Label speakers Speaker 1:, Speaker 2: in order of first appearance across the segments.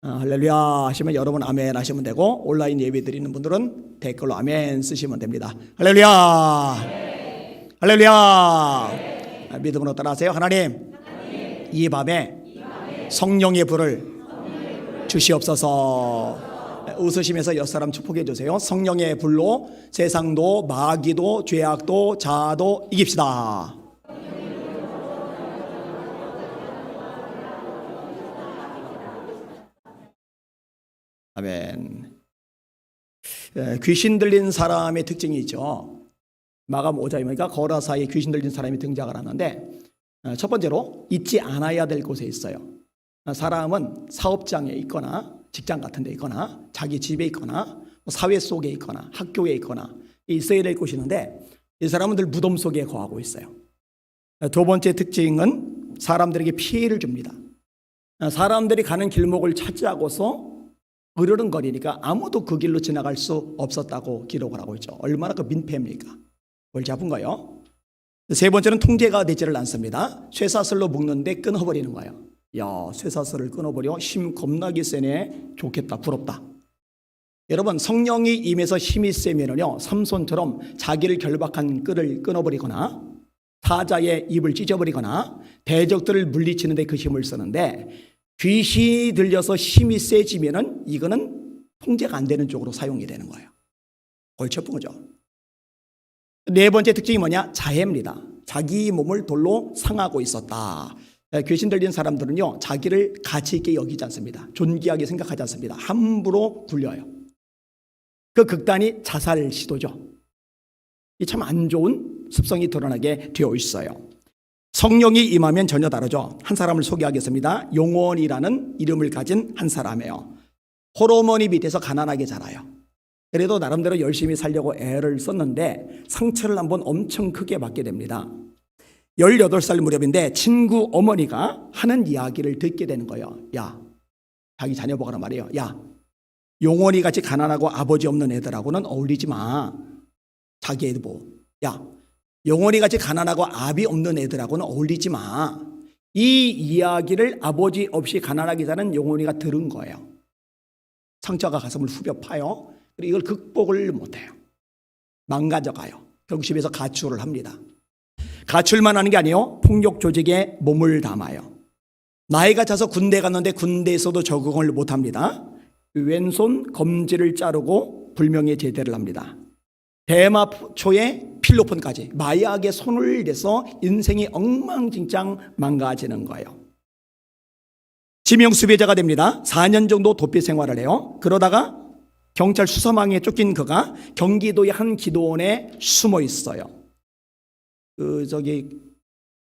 Speaker 1: 할렐루야 하시면 여러분 아멘 하시면 되고, 온라인 예배 드리는 분들은 댓글로 아멘 쓰시면 됩니다. 할렐루야. 네. 할렐루야. 네. 믿음으로 따라하세요. 하나님, 이 밤에 성령의 불을 주시옵소서. 웃으시면서 옆 사람 축복해 주세요. 성령의 불로 세상도 마귀도 죄악도 자아도 이깁시다. 아멘. 귀신 들린 사람의 특징이 있죠. 마감 5장에 보니까 거라사에 귀신 들린 사람이 등장을 하는데, 첫 번째로 잊지 않아야 될 곳에 있어요. 사람은 사업장에 있거나 직장 같은 데 있거나 자기 집에 있거나 사회 속에 있거나 학교에 있거나 있어야 될 곳이 있는데, 이 사람은 늘 무덤 속에 거하고 있어요. 두 번째 특징은 사람들에게 피해를 줍니다. 사람들이 가는 길목을 차지하고서 으르렁거리니까 아무도 그 길로 지나갈 수 없었다고 기록을 하고 있죠. 얼마나 그 민폐입니까? 골치 아픈 거예요. 세 번째는 통제가 되지를 않습니다. 쇠사슬로 묶는데 끊어버리는 거예요. 야, 쇠사슬을 끊어버려? 힘 겁나게 세네. 좋겠다, 부럽다. 여러분, 성령이 임해서 힘이 세면은요, 삼손처럼 자기를 결박한 끈을 끊어버리거나 사자의 입을 찢어버리거나 대적들을 물리치는데 그 힘을 쓰는데, 귀신이 들려서 힘이 세지면은 이거는 통제가 안 되는 쪽으로 사용이 되는 거예요. 골치 아픈 거죠. 네 번째 특징이 뭐냐? 자해입니다. 자기 몸을 돌로 상하고 있었다. 귀신 들린 사람들은요, 자기를 가치 있게 여기지 않습니다. 존귀하게 생각하지 않습니다. 함부로 굴려요. 그 극단이 자살 시도죠. 이 참 안 좋은 습성이 드러나게 되어 있어요. 성령이 임하면 전혀 다르죠. 한 사람을 소개하겠습니다. 용원이라는 이름을 가진 한 사람이에요. 호르몬이 밑에서 가난하게 자라요. 그래도 나름대로 열심히 살려고 애를 썼는데 상처를 한번 엄청 크게 받게 됩니다. 18살 무렵인데 친구 어머니가 하는 이야기를 듣게 되는 거예요. 야, 자기 자녀 보거나 말이에요. 야, 용원이 같이 가난하고 아버지 없는 애들하고는 어울리지 마. 자기 애들 보고. 야, 용원이 같이 가난하고 아비 없는 애들하고는 어울리지 마. 이 이야기를 아버지 없이 가난하게 사는 용원이가 들은 거예요. 상처가 가슴을 후벼 파요. 그리고 이걸 극복을 못해요. 망가져가요. 결국 집에서 가출을 합니다. 가출만 하는 게 아니에요. 폭력 조직에 몸을 담아요. 나이가 차서 군대 갔는데 군대에서도 적응을 못합니다. 왼손 검지를 자르고 불명예 제대를 합니다. 대마초에 필로폰까지 마약에 손을 대서 인생이 엉망진창 망가지는 거예요. 지명수배자가 됩니다. 4년 정도 도피 생활을 해요. 그러다가 경찰 수사망에 쫓긴 그가 경기도의 한 기도원에 숨어 있어요.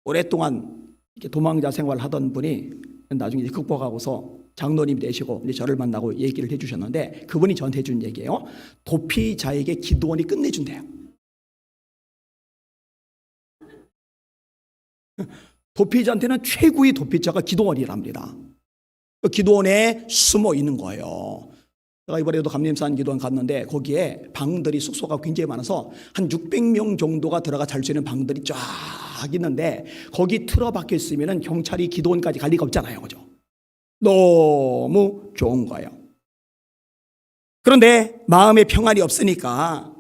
Speaker 1: 오랫동안 이렇게 도망자 생활을 하던 분이 나중에 극복하고서 장로님이 되시고 이제 저를 만나고 얘기를 해주셨는데, 그분이 저한테 해준 얘기예요. 도피자에게 기도원이 끝내준대요. 도피자한테는 최고의 도피자가 기도원이랍니다. 그 기도원에 숨어 있는 거예요. 제가 이번에도 감림산 기도원 갔는데 거기에 방들이 숙소가 굉장히 많아서 한 600명 정도가 들어가 잘 수 있는 방들이 쫙 있는데, 거기 틀어박혀 있으면 경찰이 기도원까지 갈 리가 없잖아요. 그죠? 너무 좋은 거예요. 그런데 마음에 평안이 없으니까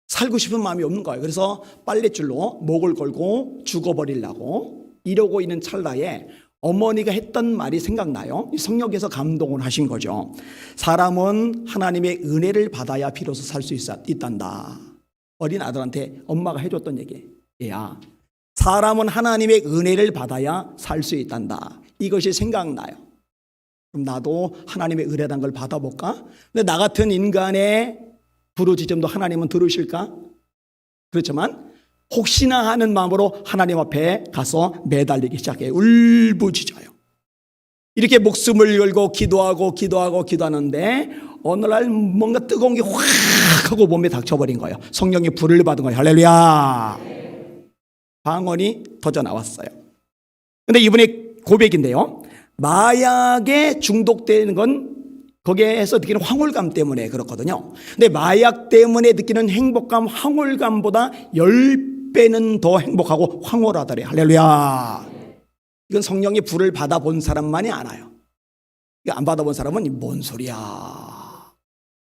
Speaker 1: 살고 싶은 마음이 없는 거예요. 그래서 빨랫줄로 목을 걸고 죽어버리려고 이러고 있는 찰나에 어머니가 했던 말이 생각나요. 성령께서 감동을 하신 거죠. 사람은 하나님의 은혜를 받아야 비로소 살 수 있단다. 어린 아들한테 엄마가 해줬던 얘기. 얘야, 사람은 하나님의 은혜를 받아야 살 수 있단다. 이것이 생각나요. 그럼 나도 하나님의 은혜라는 걸 받아볼까? 근데 나 같은 인간의 부르짖음도 하나님은 들으실까? 그렇지만 혹시나 하는 마음으로 하나님 앞에 가서 매달리기 시작해요. 울부짖어요. 이렇게 목숨을 걸고 기도하는데 어느 날 뭔가 뜨거운 게 확 하고 몸에 닥쳐버린 거예요. 성령의 불을 받은 거예요. 할렐루야. 방언이 터져 나왔어요. 근데 이분의 고백인데요, 마약에 중독되는 건 거기에서 느끼는 황홀감 때문에 그렇거든요. 근데 마약 때문에 느끼는 행복감, 황홀감보다 10배는 더 행복하고 황홀하더래. 할렐루야. 이건 성령의 불을 받아본 사람만이 알아요. 안 받아본 사람은 뭔 소리야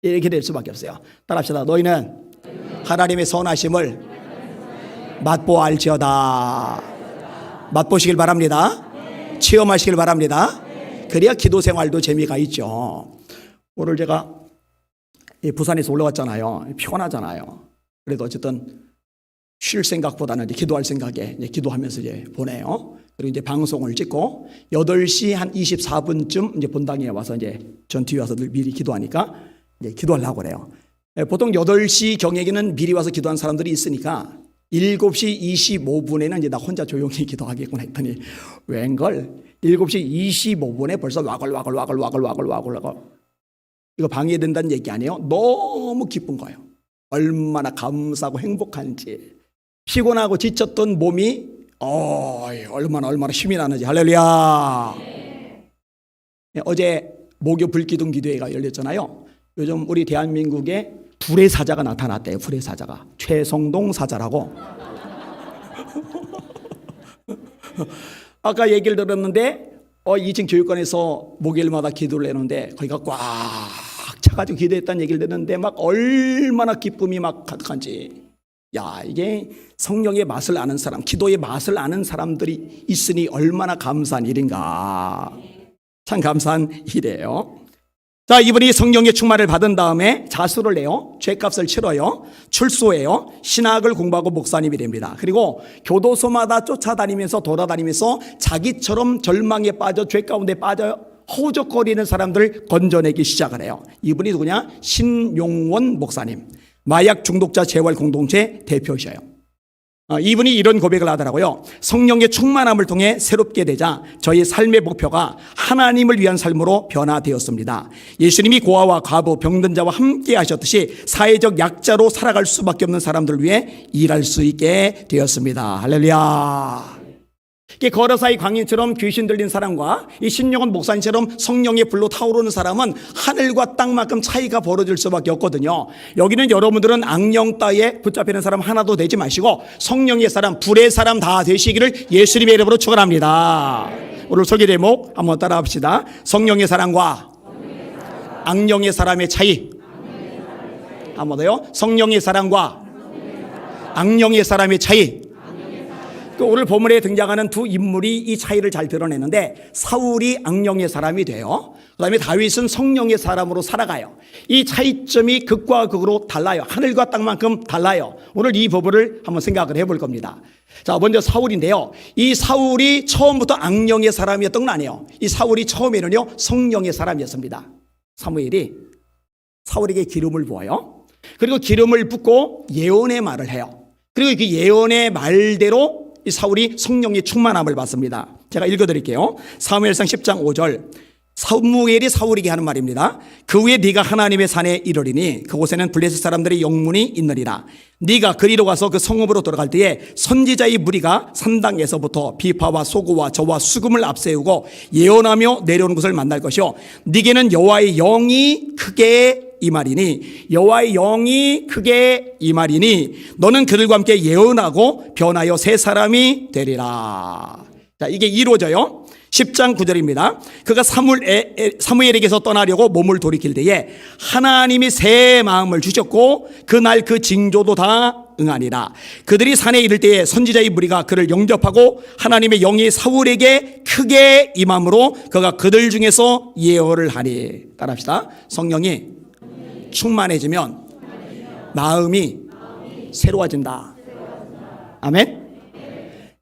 Speaker 1: 이렇게 될 수밖에 없어요. 따라합시다. 너희는 하나님의 선하심을 맛보알지어다. 맛보시길 바랍니다. 체험하시길 바랍니다. 그래야 기도 생활도 재미가 있죠. 오늘 제가 부산에서 올라왔잖아요. 피곤하잖아요. 그래도 어쨌든 쉴 생각보다는 이제 기도할 생각에 이제 기도하면서 이제 보내요. 그리고 이제 방송을 찍고 8시 한 24분쯤 이제 본당에 와서 이제 전 뒤에 와서 미리 기도하니까 이제 기도하려고 그래요. 보통 8시 경에는 미리 와서 기도한 사람들이 있으니까 7시 25분에는 이제 나 혼자 조용히 기도하겠구나 했더니 웬걸 7시 25분에 벌써 와글 이거 방해된다는 얘기 아니에요? 너무 기쁜 거예요. 얼마나 감사하고 행복한지. 피곤하고 지쳤던 몸이 얼마나 힘이 나는지. 할렐루야. 어제 목요 불기둥 기도회가 열렸잖아요. 요즘 우리 대한민국에 불의 사자가 나타났대요. 불의 사자가 최성동 사자라고. 아까 얘기를 들었는데 2층 교육관에서 목요일마다 기도를 내는데 거기가 꽉 차가지고 기도했다는 얘기를 듣는데 막 얼마나 기쁨이 막 가득한지. 야, 이게 성령의 맛을 아는 사람, 기도의 맛을 아는 사람들이 있으니 얼마나 감사한 일인가. 참 감사한 일이에요. 자, 이분이 성령의 충만을 받은 다음에 자수를 해요. 죄값을 치러요. 출소해요. 신학을 공부하고 목사님이 됩니다. 그리고 교도소마다 쫓아다니면서 돌아다니면서 자기처럼 절망에 빠져 죄 가운데 빠져 허우적거리는 사람들을 건져내기 시작을 해요. 이분이 누구냐? 신용원 목사님. 마약 중독자 재활 공동체 대표이셔요. 이분이 이런 고백을 하더라고요. 성령의 충만함을 통해 새롭게 되자 저의 삶의 목표가 하나님을 위한 삶으로 변화되었습니다. 예수님이 고아와 과부, 병든 자와 함께 하셨듯이 사회적 약자로 살아갈 수밖에 없는 사람들을 위해 일할 수 있게 되었습니다. 할렐루야. 거라사이 광인처럼 귀신 들린 사람과 이 신용원 목사님처럼 성령의 불로 타오르는 사람은 하늘과 땅만큼 차이가 벌어질 수밖에 없거든요. 여기는 여러분들은 악령 따위에 붙잡히는 사람 하나도 되지 마시고 성령의 사람, 불의 사람 다 되시기를 예수님의 이름으로 축원합니다. 오늘 설교 제목 한번 따라 합시다. 성령의 사람과 악령의 사람의 차이. 한번 더요. 성령의 사람과 악령의 사람의 차이. 오늘 본문에 등장하는 두 인물이 이 차이를 잘 드러내는데 사울이 악령의 사람이 돼요. 그 다음에 다윗은 성령의 사람으로 살아가요. 이 차이점이 극과 극으로 달라요. 하늘과 땅만큼 달라요. 오늘 이 부분을 한번 생각을 해볼 겁니다. 자, 먼저 사울인데요. 이 사울이 처음부터 악령의 사람이었던 건 아니에요. 이 사울이 처음에는요 성령의 사람이었습니다. 사무엘이 사울에게 기름을 부어요. 그리고 기름을 붓고 예언의 말을 해요. 그리고 그 예언의 말대로 이 사울이 성령의 충만함을 받습니다. 제가 읽어드릴게요. 사무엘상 10장 5절. 사무엘이 사울에게 하는 말입니다. 그 후에 네가 하나님의 산에 이르리니 그곳에는 블레셋 사람들의 영문이 있느니라. 네가 그리로 가서 그 성읍으로 돌아갈 때에 선지자의 무리가 산당에서부터 비파와 소고와 저와 수금을 앞세우고 예언하며 내려오는 것을 만날 것이요 네게는 여호와의 영이 크게 임하리니 여호와의 영이 크게 임하리니 너는 그들과 함께 예언하고 변하여 새 사람이 되리라. 자, 이게 이루어져요. 10장 9절입니다. 그가 사무엘에게서 떠나려고 몸을 돌이킬 때에 하나님이 새 마음을 주셨고 그날 그 징조도 다 응하니라. 그들이 산에 이를 때에 선지자의 무리가 그를 영접하고 하나님의 영이 사울에게 크게 임함으로 그가 그들 중에서 예언을 하니. 따라합시다. 성령이 충만해지면 마음이 새로워진다. 아멘.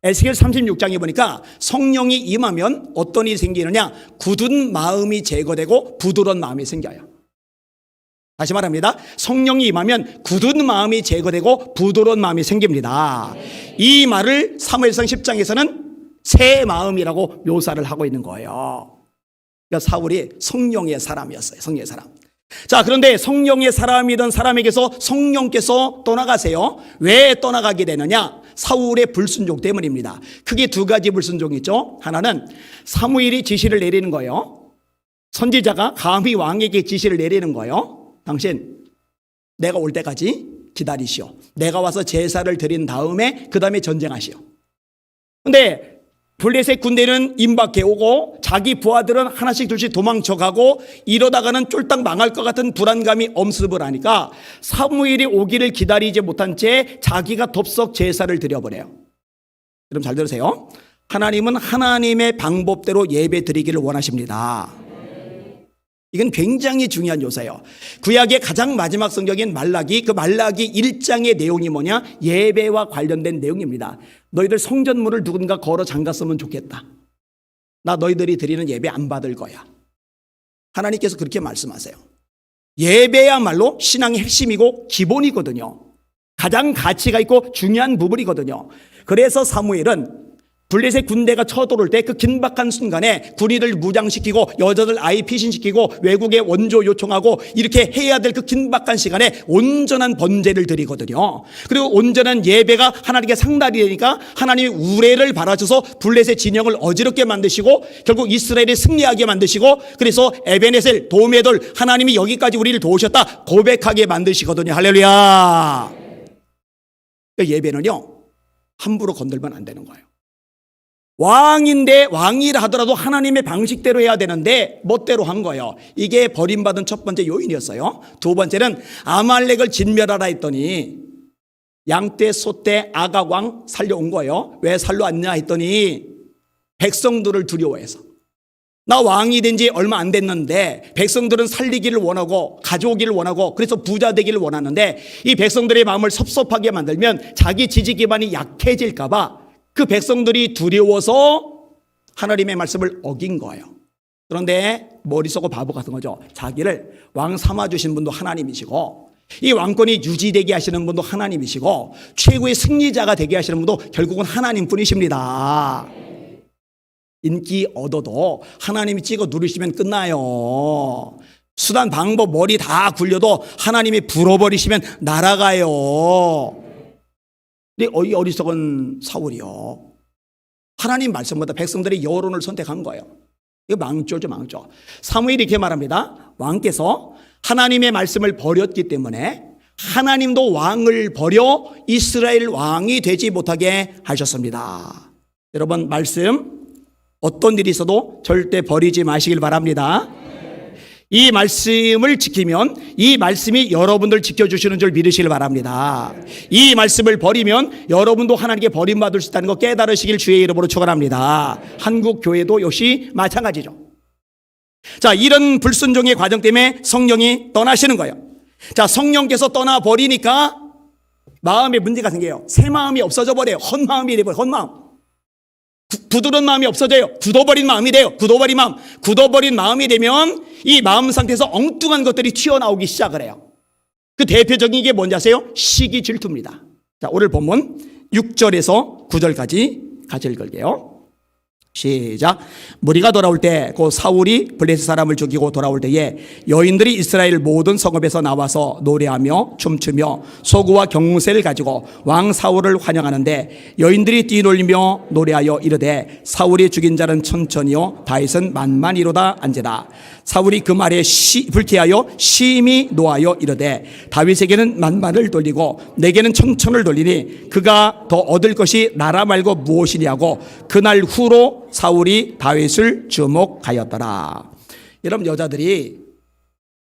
Speaker 1: 에스겔 36장에 보니까 성령이 임하면 어떤 일이 생기느냐? 굳은 마음이 제거되고 부드러운 마음이 생겨요. 다시 말합니다. 성령이 임하면 굳은 마음이 제거되고 부드러운 마음이 생깁니다. 이 말을 사무엘상 10장에서는 새 마음이라고 묘사를 하고 있는 거예요. 그러니까 사울이 성령의 사람이었어요. 성령의 사람. 자, 그런데 성령의 사람이던 사람에게서 성령께서 떠나가세요. 왜 떠나가게 되느냐? 사울의 불순종 때문입니다. 크게 두 가지 불순종이 있죠. 하나는 사무엘이 지시를 내리는 거예요. 선지자가 감히 왕에게 지시를 내리는 거예요. 당신 내가 올 때까지 기다리시오. 내가 와서 제사를 드린 다음에 그 다음에 전쟁하시오. 근데 블레셋 군대는 임박해 오고 자기 부하들은 하나씩 둘씩 도망쳐가고 이러다가는 쫄딱 망할 것 같은 불안감이 엄습을 하니까 사무엘이 오기를 기다리지 못한 채 자기가 덥석 제사를 드려버려요. 여러분 잘 들으세요. 하나님은 하나님의 방법대로 예배 드리기를 원하십니다. 이건 굉장히 중요한 요소예요. 구약의 가장 마지막 성경인 말라기, 그 말라기 1장의 내용이 뭐냐? 예배와 관련된 내용입니다. 너희들 성전문을 누군가 걸어 잠갔으면 좋겠다. 나 너희들이 드리는 예배 안 받을 거야. 하나님께서 그렇게 말씀하세요. 예배야말로 신앙의 핵심이고 기본이거든요. 가장 가치가 있고 중요한 부분이거든요. 그래서 사무엘은 블레셋 군대가 쳐들어올 때 그 긴박한 순간에 군인을 무장시키고 여자들 아이 피신시키고 외국에 원조 요청하고 이렇게 해야 될 그 긴박한 시간에 온전한 번제를 드리거든요. 그리고 온전한 예배가 하나님께 상달이 되니까 하나님이 우레를 바라셔서 블레셋 진영을 어지럽게 만드시고 결국 이스라엘이 승리하게 만드시고 그래서 에베네셀 도메돌 하나님이 여기까지 우리를 도우셨다 고백하게 만드시거든요. 할렐루야. 예배는요 함부로 건들면 안 되는 거예요. 왕인데 왕이라 하더라도 하나님의 방식대로 해야 되는데 멋대로 한 거예요. 이게 버림받은 첫 번째 요인이었어요. 두 번째는 아말렉을 진멸하라 했더니 양떼 소떼 아각왕 살려온 거예요. 왜 살려왔냐 했더니 백성들을 두려워해서. 나 왕이 된 지 얼마 안 됐는데 백성들은 살리기를 원하고 가져오기를 원하고 그래서 부자 되기를 원하는데 이 백성들의 마음을 섭섭하게 만들면 자기 지지 기반이 약해질까 봐 그 백성들이 두려워서 하나님의 말씀을 어긴 거예요. 그런데 머릿속은 바보 같은 거죠. 자기를 왕 삼아주신 분도 하나님이시고 이 왕권이 유지되게 하시는 분도 하나님이시고 최고의 승리자가 되게 하시는 분도 결국은 하나님뿐이십니다. 인기 얻어도 하나님이 찍어 누르시면 끝나요. 수단 방법 머리 다 굴려도 하나님이 불어버리시면 날아가요. 근데 이 어리석은 사울이요 하나님 말씀보다 백성들의 여론을 선택한 거예요. 이거 망조죠 망조. 사무엘이 이렇게 말합니다. 왕께서 하나님의 말씀을 버렸기 때문에 하나님도 왕을 버려 이스라엘 왕이 되지 못하게 하셨습니다. 여러분 말씀 어떤 일이 있어도 절대 버리지 마시길 바랍니다. 이 말씀을 지키면 이 말씀이 여러분들 지켜주시는 줄 믿으시길 바랍니다. 이 말씀을 버리면 여러분도 하나님께 버림받을 수 있다는 거 깨달으시길 주의 이름으로 축원합니다. 한국 교회도 역시 마찬가지죠. 자, 이런 불순종의 과정 때문에 성령이 떠나시는 거예요. 자, 성령께서 떠나버리니까 마음에 문제가 생겨요. 새 마음이 없어져 버려요. 헛마음이 돼버려요. 헛마음. 부드러운 마음이 없어져요. 굳어버린 마음이 돼요. 굳어버린 마음. 굳어버린 마음이 되면 이 마음 상태에서 엉뚱한 것들이 튀어나오기 시작을 해요. 그 대표적인 게 뭔지 아세요? 시기 질투입니다. 자, 오늘 본문 6절에서 9절까지 같이 읽을게요. 시작. 무리가 돌아올 때 곧 사울이 블레셋 사람을 죽이고 돌아올 때에 여인들이 이스라엘 모든 성읍에서 나와서 노래하며 춤추며 소구와 경무새를 가지고 왕 사울을 환영하는데 여인들이 뛰놀리며 노래하여 이르되 사울이 죽인 자는 천천히요 다윗은 만만이로다 안지라. 사울이 그 말에 불쾌하여 심히 노하여 이르되 다윗에게는 만만을 돌리고 내게는 천천을 돌리니 그가 더 얻을 것이 나라 말고 무엇이냐고 그날 후로 사울이 다윗을 주목하였더라. 여러분 여자들이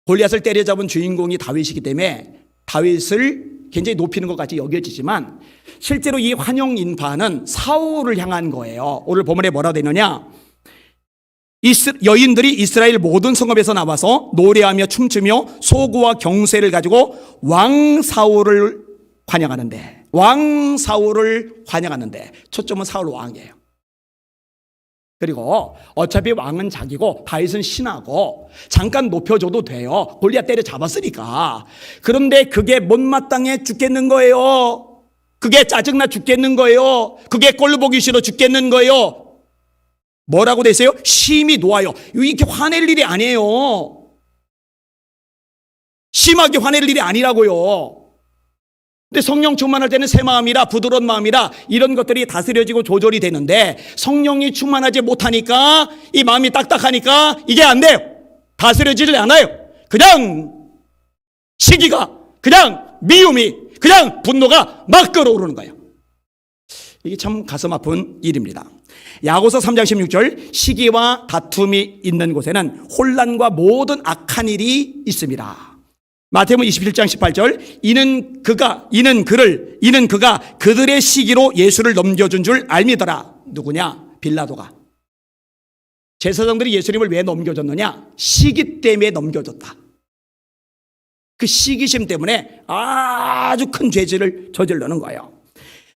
Speaker 1: 골리앗을 때려잡은 주인공이 다윗이기 때문에 다윗을 굉장히 높이는 것 같이 여겨지지만 실제로 이 환영 인파는 사울을 향한 거예요. 오늘 본문에 뭐라 되느냐? 여인들이 이스라엘 모든 성읍에서 나와서 노래하며 춤추며 소구와 경쇠를 가지고 왕 사울을 환영하는데 초점은 사울 왕이에요. 그리고 어차피 왕은 자기고 다윗은 신하고 잠깐 높여줘도 돼요. 골리앗 때려 잡았으니까. 그런데 그게 못마땅해 죽겠는 거예요. 그게 짜증나 죽겠는 거예요. 그게 꼴 보기 싫어 죽겠는 거예요. 뭐라고 되세요? 심히 놓아요. 이렇게 화낼 일이 아니에요. 심하게 화낼 일이 아니라고요. 근데 성령 충만할 때는 새 마음이라 부드러운 마음이라 이런 것들이 다스려지고 조절이 되는데 성령이 충만하지 못하니까 이 마음이 딱딱하니까 이게 안 돼요. 다스려지질 않아요. 그냥 시기가 그냥 미움이 그냥 분노가 막 끌어오르는 거예요. 이게 참 가슴 아픈 일입니다. 야고보서 3장 16절 시기와 다툼이 있는 곳에는 혼란과 모든 악한 일이 있습니다. 마태복음 27장 18절 이는 그가 그들의 시기로 예수를 넘겨준 줄 알미더라. 누구냐? 빌라도가. 제사장들이 예수님을 왜 넘겨줬느냐? 시기 때문에 넘겨줬다. 그 시기심 때문에 아주 큰 죄질을 저지르는 거예요.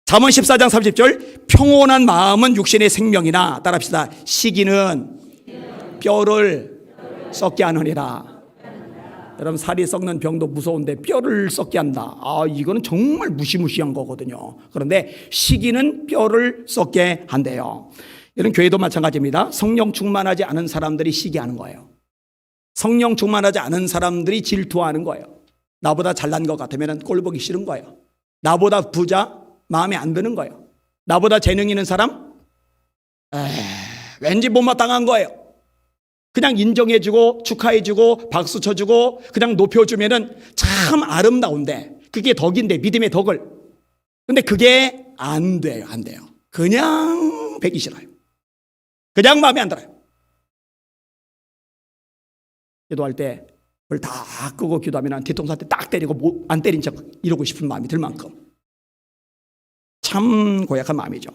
Speaker 1: 잠언 14장 30절 평온한 마음은 육신의 생명이나 따라합시다. 시기는 뼈를 썩게 하느니라. 여러분 살이 썩는 병도 무서운데 뼈를 썩게 한다. 이거는 정말 무시무시한 거거든요. 그런데 시기는 뼈를 썩게 한대요. 이런 교회도 마찬가지입니다. 성령 충만하지 않은 사람들이 시기하는 거예요. 성령 충만하지 않은 사람들이 질투하는 거예요. 나보다 잘난 것 같으면 꼴 보기 싫은 거예요. 나보다 부자 마음에 안 드는 거예요. 나보다 재능 있는 사람 왠지 못마땅한 거예요. 그냥 인정해주고 축하해주고 박수 쳐주고 그냥 높여주면은 참 아름다운데 그게 덕인데 믿음의 덕을. 근데 그게 안 돼요. 그냥 배기 싫어요. 그냥 마음에 안 들어요. 기도할 때 불 다 끄고 기도하면 뒤통수 한테 딱 때리고 안 때린 척 이러고 싶은 마음이 들 만큼 참 고약한 마음이죠.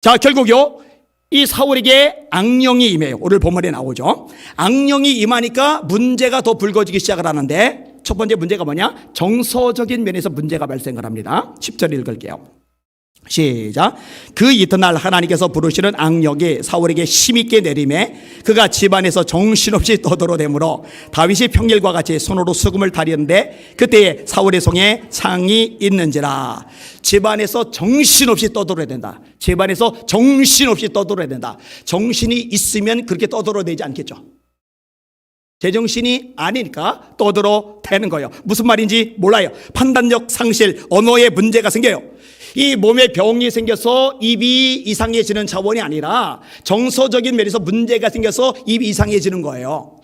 Speaker 1: 자, 결국요 이 사울에게 악령이 임해요. 오늘 본문에 나오죠. 악령이 임하니까 문제가 더 불거지기 시작을 하는데 첫 번째 문제가 뭐냐? 정서적인 면에서 문제가 발생을 합니다. 10절 읽을게요. 시작. 그 이튿날 하나님께서 부르시는 악령이 사울에게 힘있게 내림에 그가 집안에서 정신없이 떠들어대므로 다윗이 평일과 같이 손으로 수금을 다리는데 그때에 사울의 손에 창이 있는지라. 집안에서 정신없이 떠들어야 된다. 집안에서 정신없이 떠들어야 된다. 정신이 있으면 그렇게 떠들어대지 않겠죠. 제정신이 아니니까 떠들어대는 거예요. 무슨 말인지 몰라요. 판단력 상실, 언어에 문제가 생겨요. 이 몸에 병이 생겨서 입이 이상해지는 차원이 아니라 정서적인 면에서 문제가 생겨서 입이 이상해지는 거예요.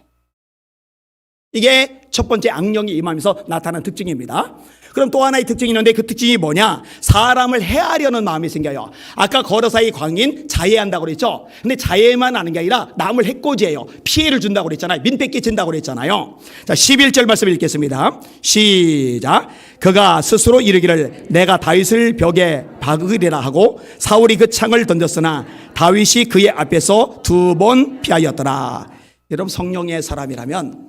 Speaker 1: 이게 첫 번째 악령이 임하면서 나타나는 특징입니다. 그럼 또 하나의 특징이 있는데 그 특징이 뭐냐? 사람을 해하려는 마음이 생겨요. 아까 거러사의 광인 자해한다고 그랬죠. 근데 자해만 하는 게 아니라 남을 해코지해요. 피해를 준다고 그랬잖아요. 민폐 끼친다고 그랬잖아요. 자, 11절 말씀 읽겠습니다. 시작. 그가 스스로 이르기를 내가 다윗을 벽에 박으리라 하고 사울이 그 창을 던졌으나 다윗이 그의 앞에서 2번 피하였더라. 여러분 성령의 사람이라면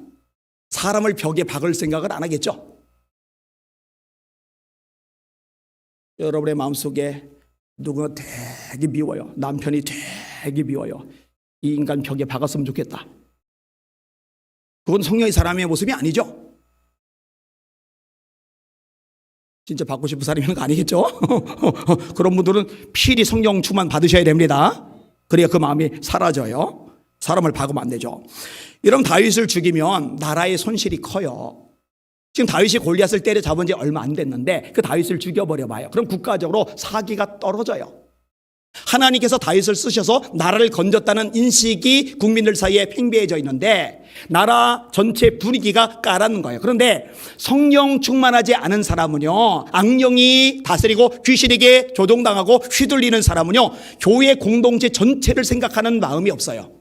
Speaker 1: 사람을 벽에 박을 생각을 안 하겠죠. 여러분의 마음속에 누구가 되게 미워요. 남편이 되게 미워요. 이 인간 벽에 박았으면 좋겠다. 그건 성령의 사람의 모습이 아니죠. 진짜 받고 싶은 사람이 있는 거 아니겠죠? 그런 분들은 필히 성령 충만 받으셔야 됩니다. 그래야 그 마음이 사라져요. 사람을 박으면 안 되죠. 이런 다윗을 죽이면 나라의 손실이 커요. 지금 다윗이 골리앗을 때려잡은 지 얼마 안 됐는데 그 다윗을 죽여버려 봐요. 그럼 국가적으로 사기가 떨어져요. 하나님께서 다윗을 쓰셔서 나라를 건졌다는 인식이 국민들 사이에 팽배해져 있는데 나라 전체 분위기가 까라는 거예요. 그런데 성령 충만하지 않은 사람은요, 악령이 다스리고 귀신에게 조종당하고 휘둘리는 사람은요, 교회 공동체 전체를 생각하는 마음이 없어요.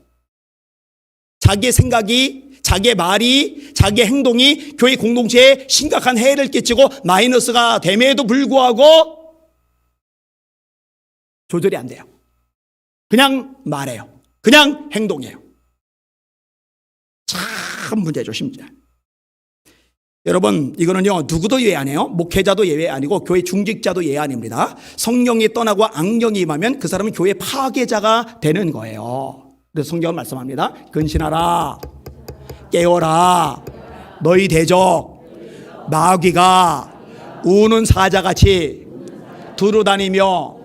Speaker 1: 자기의 생각이, 자기의 말이, 자기의 행동이 교회 공동체에 심각한 해를 끼치고 마이너스가 됨에도 불구하고 조절이 안 돼요. 그냥 말해요. 그냥 행동해요. 참 문제죠, 심지어. 여러분, 이거는요, 누구도 예외 안 해요. 목회자도 예외 아니고 교회 중직자도 예외 아닙니다. 성령이 떠나고 악령이 임하면 그 사람은 교회 파괴자가 되는 거예요. 그래서 성경은 말씀합니다. 근신하라, 깨어라, 너희 대적 마귀가 우는 사자같이 두루다니며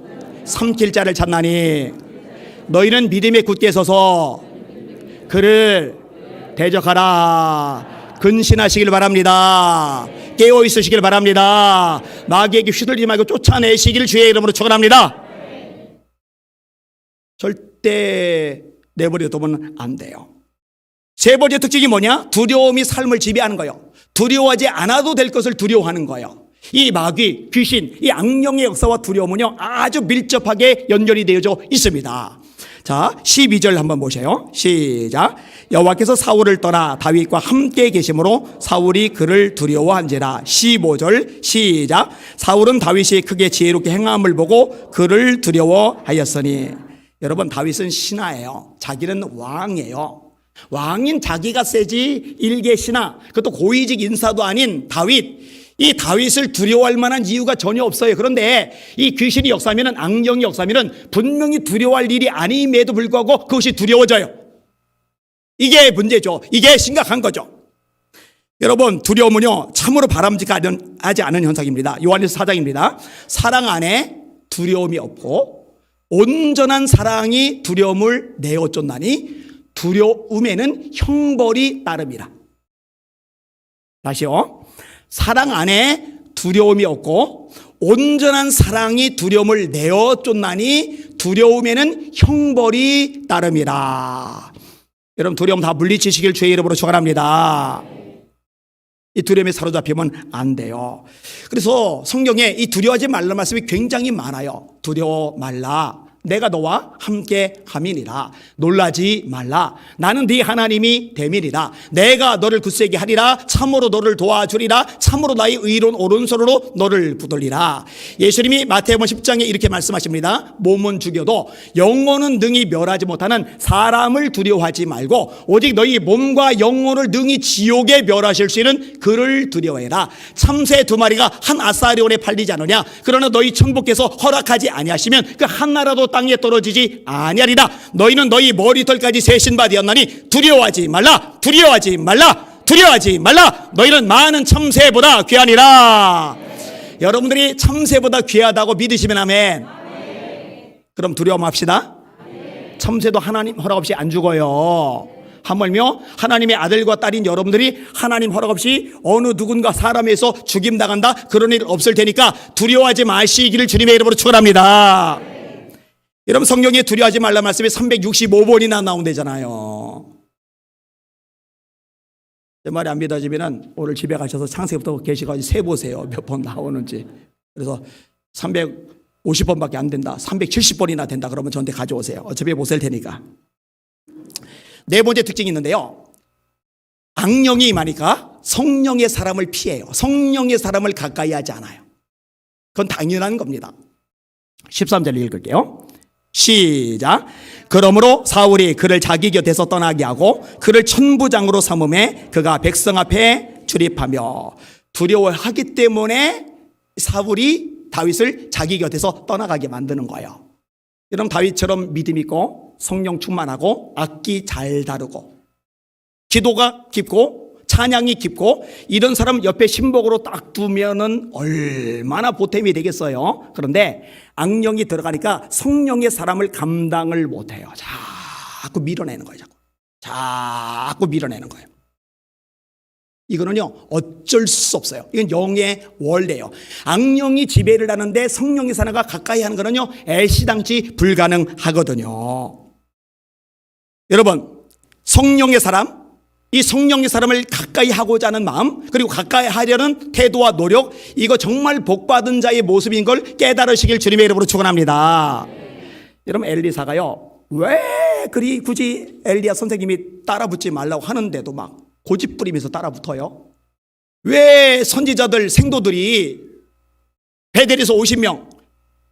Speaker 1: 삼킬 자를 찾나니 너희는 믿음에 굳게 서서 그를 대적하라. 근신하시길 바랍니다. 깨어 있으시길 바랍니다. 마귀에게 휘둘리지 말고 쫓아내시길 주의 이름으로 축원합니다. 절대 내버려 두면 안 돼요. 세 번째 특징이 뭐냐? 두려움이 삶을 지배하는 거예요. 두려워하지 않아도 될 것을 두려워하는 거예요. 이 마귀, 귀신, 이 악령의 역사와 두려움은요 아주 밀접하게 연결이 되어져 있습니다. 자, 12절 한번 보세요. 시작. 여호와께서 사울을 떠나 다윗과 함께 계심으로 사울이 그를 두려워한지라. 15절 시작. 사울은 다윗이 크게 지혜롭게 행함을 보고 그를 두려워하였으니. 여러분, 다윗은 신하예요. 자기는 왕이에요. 왕인 자기가 세지 일개 신하, 그것도 고위직 인사도 아닌 다윗, 이 다윗을 두려워할 만한 이유가 전혀 없어요. 그런데 이 귀신이 역사하면, 악령이 역사하면 분명히 두려워할 일이 아님에도 불구하고 그것이 두려워져요. 이게 문제죠. 이게 심각한 거죠. 여러분, 두려움은요 참으로 바람직하지 않은 현상입니다. 요한일서 4장입니다. 사랑 안에 두려움이 없고 온전한 사랑이 두려움을 내어 쫓나니 두려움에는 형벌이 따름이라. 다시요. 사랑 안에 두려움이 없고 온전한 사랑이 두려움을 내어 쫓나니 두려움에는 형벌이 따름이라. 여러분, 두려움 다 물리치시길 주의 이름으로 축원합니다. 이 두려움에 사로잡히면 안 돼요. 그래서 성경에 이 두려워하지 말라는 말씀이 굉장히 많아요. 두려워 말라. 내가 너와 함께 함이니라. 놀라지 말라. 나는 네 하나님이 됨이니라. 내가 너를 굳세게 하리라. 참으로 너를 도와주리라. 참으로 나의 의로운 오른손으로 너를 붙들리라. 예수님이 마태복음 10장에 이렇게 말씀하십니다. 몸은 죽여도 영혼은 능히 멸하지 못하는 사람을 두려워하지 말고 오직 너희 몸과 영혼을 능히 지옥에 멸하실 수 있는 그를 두려워해라. 참새 2마리가 한 아사리온에 팔리지 않느냐. 그러나 너희 천부께서 허락하지 아니하시면 그 하나라도 땅에 떨어지지 아니하리라. 너희는 너희 머리털까지 세신 바 되었나니 두려워하지 말라. 두려워하지 말라. 두려워하지 말라. 너희는 많은 참새보다 귀하니라. 여러분들이 참새보다 귀하다고 믿으시면 아멘. 그럼 두려움합시다. 참새도 하나님 허락 없이 안 죽어요. 하물며 하나님의 아들과 딸인 여러분들이 하나님 허락 없이 어느 누군가 사람에서 죽임당한다, 그런 일 없을 테니까 두려워하지 마시기를 주님의 이름으로 축원합니다. 여러분, 성경에 두려워하지 말라 말씀이 365번이나 나온대잖아요. 제 말이 안 믿어지면 오늘 집에 가셔서 창세기부터 계시까지 세보세요. 몇 번 나오는지. 그래서 350번밖에 안 된다, 370번이나 된다 그러면 저한테 가져오세요. 어차피 못 셀 테니까. 네 번째 특징이 있는데요, 악령이 임하니까 성령의 사람을 피해요. 성령의 사람을 가까이 하지 않아요. 그건 당연한 겁니다. 13절 읽을게요. 시작. 그러므로 사울이 그를 자기 곁에서 떠나게 하고 그를 천부장으로 삼음에 그가 백성 앞에 출입하며. 두려워하기 때문에 사울이 다윗을 자기 곁에서 떠나가게 만드는 거예요. 여러분, 다윗처럼 믿음 있고 성령 충만하고 악기 잘 다루고 기도가 깊고 찬양이 깊고 이런 사람 옆에 신복으로 딱 두면은 얼마나 보탬이 되겠어요. 그런데 악령이 들어가니까 성령의 사람을 감당을 못해요. 자꾸 밀어내는 거예요. 자꾸 밀어내는 거예요. 이거는요 어쩔 수 없어요. 이건 영의 원리예요. 악령이 지배를 하는데 성령의 사람과 가까이 하는 거는요 애시당치 불가능하거든요. 여러분, 성령의 사람, 이 성령의 사람을 가까이 하고자 하는 마음, 그리고 가까이 하려는 태도와 노력, 이거 정말 복받은 자의 모습인 걸 깨달으시길 주님의 이름으로 축원합니다. 여러분, 엘리사가요 왜 그리 굳이 엘리야 선생님이 따라붙지 말라고 하는데도 막 고집 부리면서 따라붙어요? 왜 선지자들 생도들이 베델에서 50명,